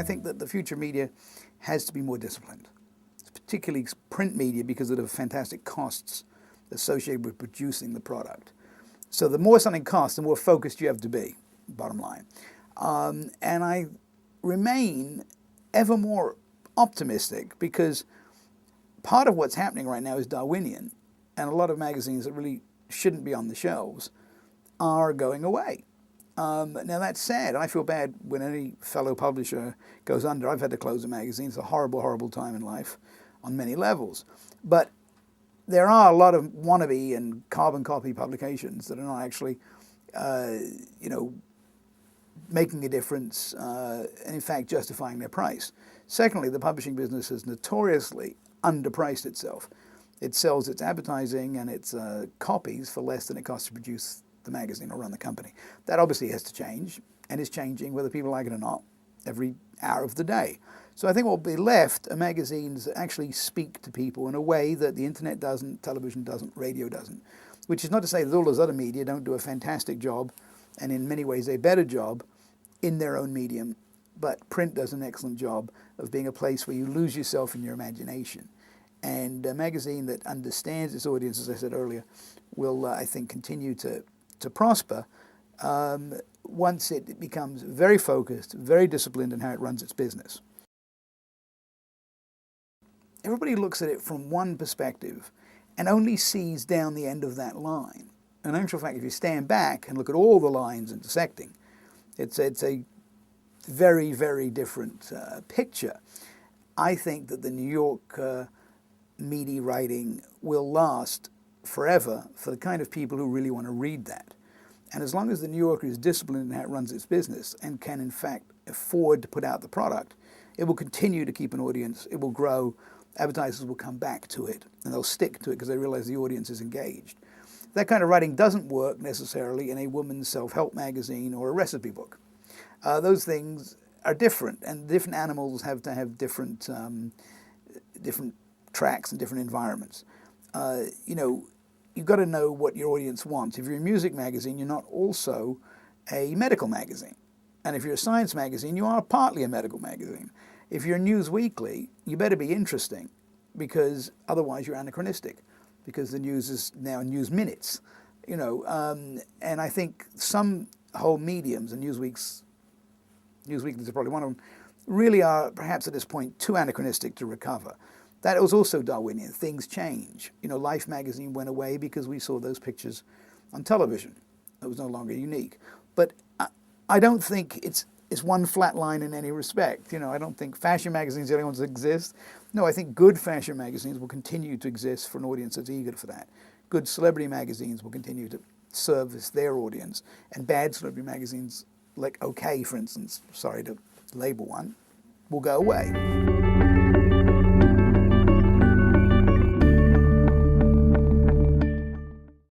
think that the future media has to be more disciplined, particularly print media, because of the fantastic costs associated with producing the product. So the more something costs, the more focused you have to be, bottom line. And I remain ever more optimistic, because part of what's happening right now is Darwinian, and a lot of magazines that really shouldn't be on the shelves are going away. Now that's sad. I feel bad when any fellow publisher goes under. I've had to close a magazine. It's a horrible, horrible time in life on many levels. But there are a lot of wannabe and carbon copy publications that are not actually, making a difference and in fact justifying their price. Secondly, the publishing business has notoriously underpriced itself. It sells its advertising and its copies for less than it costs to produce the magazine or run the company. That obviously has to change, and is changing whether people like it or not every hour of the day. So I think what will be left are magazines that actually speak to people in a way that the internet doesn't, television doesn't, radio doesn't, which is not to say that all those other media don't do a fantastic job, and in many ways a better job in their own medium, but print does an excellent job of being a place where you lose yourself in your imagination. And a magazine that understands its audience, as I said earlier, will, I think, continue to prosper once it becomes very focused, very disciplined in how it runs its business. Everybody looks at it from one perspective and only sees down the end of that line. In actual fact, if you stand back and look at all the lines intersecting, it's a very, very different picture. I think that the New York media writing will last forever for the kind of people who really want to read that. And as long as the New Yorker is disciplined in how it runs its business and can in fact afford to put out the product, it will continue to keep an audience, it will grow, advertisers will come back to it, and they'll stick to it because they realize the audience is engaged. That kind of writing doesn't work necessarily in a woman's self-help magazine or a recipe book. Those things are different, and different animals have to have different tracks and different environments. You've got to know what your audience wants. If you're a music magazine, you're not also a medical magazine. And if you're a science magazine, you are partly a medical magazine. If you're a news weekly, you better be interesting, because otherwise you're anachronistic, because the news is now news minutes. And I think some whole mediums, and Newsweek's is probably one of them, really are perhaps at this point too anachronistic to recover. That was also Darwinian. Things change. Life magazine went away because we saw those pictures on television. It was no longer unique. But I don't think it's one flat line in any respect. I don't think fashion magazines are the only ones that exist. No, I think good fashion magazines will continue to exist for an audience that's eager for that. Good celebrity magazines will continue to service their audience. And bad celebrity magazines, like OK, for instance, sorry to label one, will go away.